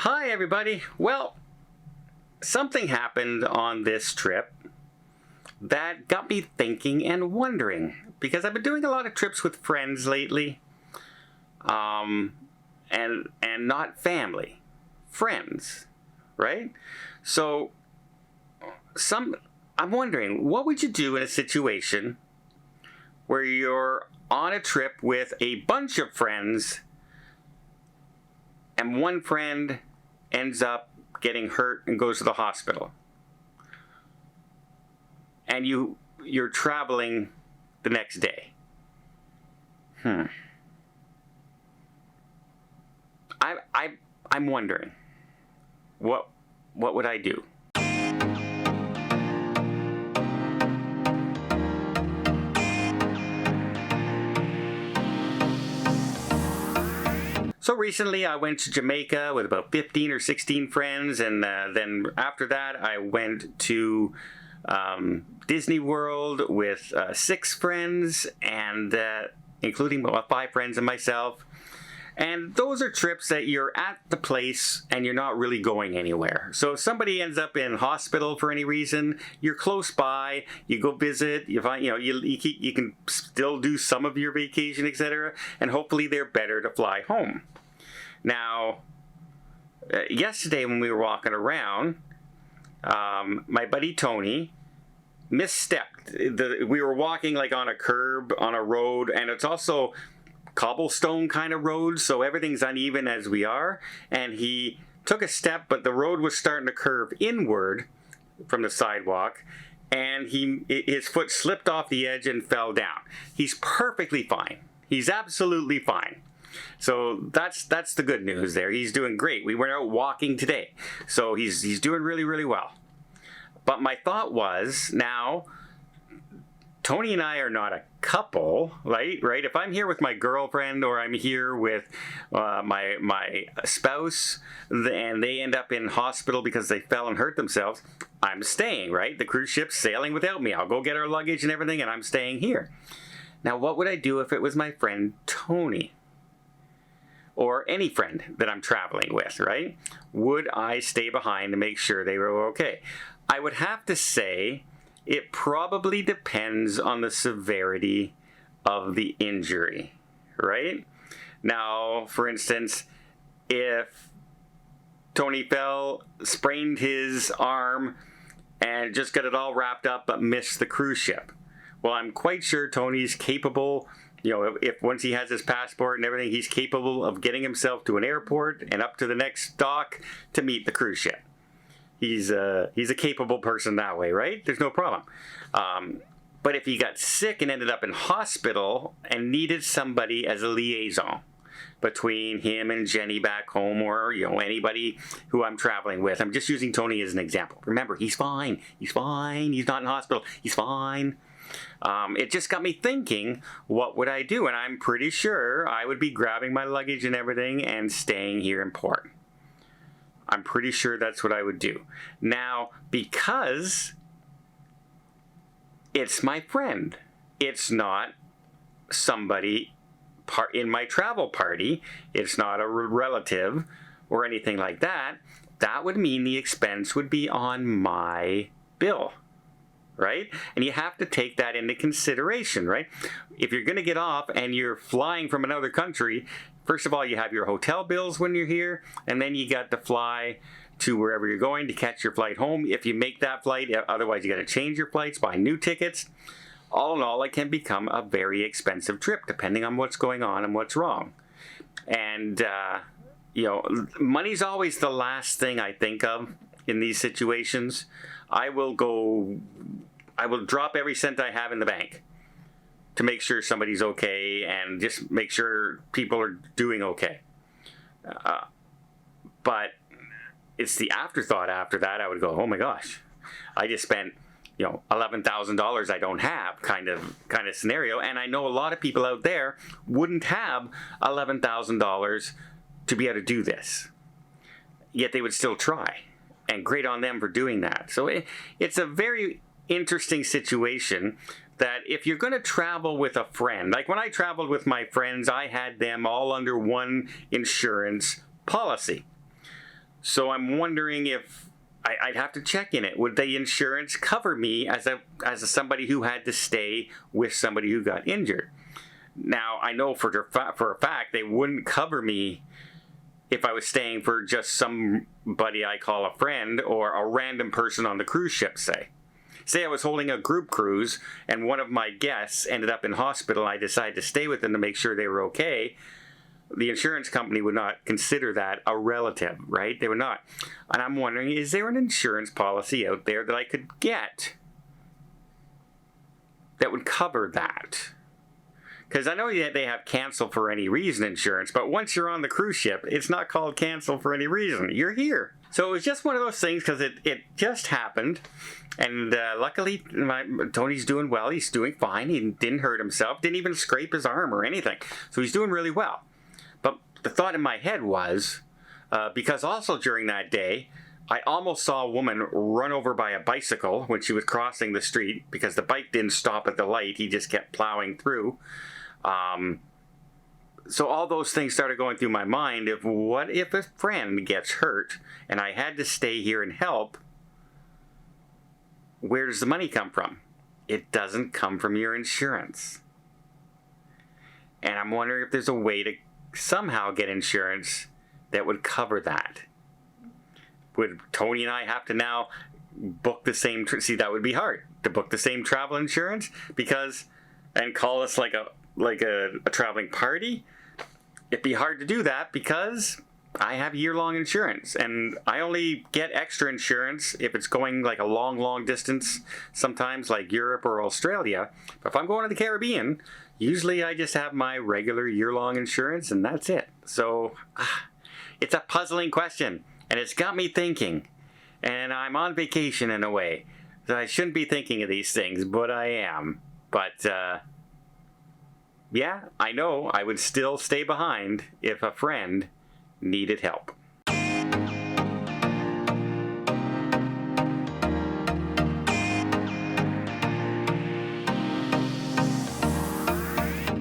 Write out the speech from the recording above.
Hi, everybody. Well, something happened on this trip that got me thinking and wondering, because I've been doing a lot of trips with friends lately, and not family, friends, right? So, I'm wondering, what would you do in a situation where you're on a trip with a bunch of friends and one friend ends up getting hurt and goes to the hospital, and you're traveling the next day? I'm wondering, what would I do? So recently I went to Jamaica with about 15 or 16 friends, and then after that I went to Disney World with 6 friends, and including 5 friends and myself. And those are trips that you're at the place and you're not really going anywhere. So if somebody ends up in hospital for any reason, you're close by, you go visit, you find, you can still do some of your vacation, etc. And hopefully they're better to fly home. Now, yesterday when we were walking around, my buddy Tony misstepped. We were walking like on a curb on a road, and it's also cobblestone kind of road, so everything's uneven as we are, and he took a step, but the road was starting to curve inward from the sidewalk, and his foot slipped off the edge and fell down. He's perfectly fine. He's absolutely fine. So that's the good news there. He's doing great. We went out walking today, so he's doing really, really well. But my thought was, now Tony and I are not a couple, right? If I'm here with my girlfriend or I'm here with my spouse and they end up in hospital because they fell and hurt themselves, I'm staying, right? The cruise ship's sailing without me. I'll go get our luggage and everything, and I'm staying here. Now, what would I do if it was my friend Tony? Or any friend that I'm traveling with, right? Would I stay behind to make sure they were okay? I would have to say it probably depends on the severity of the injury, right? Now, for instance, if Tony fell, sprained his arm, and just got it all wrapped up but missed the cruise ship, well, I'm quite sure Tony's capable, if once he has his passport and everything, he's capable of getting himself to an airport and up to the next dock to meet the cruise ship. He's a capable person that way, right? There's no problem. But if he got sick and ended up in hospital and needed somebody as a liaison between him and Jenny back home, or anybody who I'm traveling with, I'm just using Tony as an example. Remember, he's fine. He's fine. He's not in hospital. He's fine. It just got me thinking, what would I do? And I'm pretty sure I would be grabbing my luggage and everything and staying here in port. I'm pretty sure that's what I would do. Now, because it's my friend, it's not somebody in my travel party, it's not a relative or anything like that, that would mean the expense would be on my bill, right? And you have to take that into consideration, right? If you're going to get off and you're flying from another country, first of all, you have your hotel bills when you're here, and then you got to fly to wherever you're going to catch your flight home. If you make that flight, otherwise you got to change your flights, buy new tickets. All in all, it can become a very expensive trip depending on what's going on and what's wrong. And, money's always the last thing I think of in these situations. I will drop every cent I have in the bank to make sure somebody's okay and just make sure people are doing okay. But it's the afterthought after that. I would go, oh my gosh, I just spent $11,000 I don't have kind of scenario. And I know a lot of people out there wouldn't have $11,000 to be able to do this, yet they would still try, and great on them for doing that. So it's a very interesting situation that if you're going to travel with a friend, like when I traveled with my friends, I had them all under one insurance policy. So I'm wondering if I'd have to check in it. Would the insurance cover me as somebody who had to stay with somebody who got injured? Now, I know for a fact they wouldn't cover me if I was staying for just somebody I call a friend or a random person on the cruise ship, say. Say I was holding a group cruise and one of my guests ended up in hospital and I decided to stay with them to make sure they were okay. The insurance company would not consider that a relative, right? They would not. And I'm wondering, is there an insurance policy out there that I could get that would cover that? Because I know that they have cancel for any reason insurance, but once you're on the cruise ship, it's not called cancel for any reason. You're here. So it was just one of those things because it just happened. And luckily, Tony's doing well. He's doing fine. He didn't hurt himself. Didn't even scrape his arm or anything. So he's doing really well. But the thought in my head was, because also during that day, I almost saw a woman run over by a bicycle when she was crossing the street because the bike didn't stop at the light. He just kept plowing through. So all those things started going through my mind of what if a friend gets hurt and I had to stay here and help? Where does the money come from? It doesn't come from your insurance. And I'm wondering if there's a way to somehow get insurance that would cover that. Would Tony and I have to now book the same, see, that would be hard to book the same travel insurance and call us like a traveling party? It'd be hard to do that because I have year-long insurance and I only get extra insurance if it's going like a long distance, sometimes like Europe or Australia. But if I'm going to the Caribbean, usually I just have my regular year-long insurance and that's it. So it's a puzzling question and it's got me thinking, and I'm on vacation in a way. So I shouldn't be thinking of these things, but I am. But yeah, I know I would still stay behind if a friend needed help.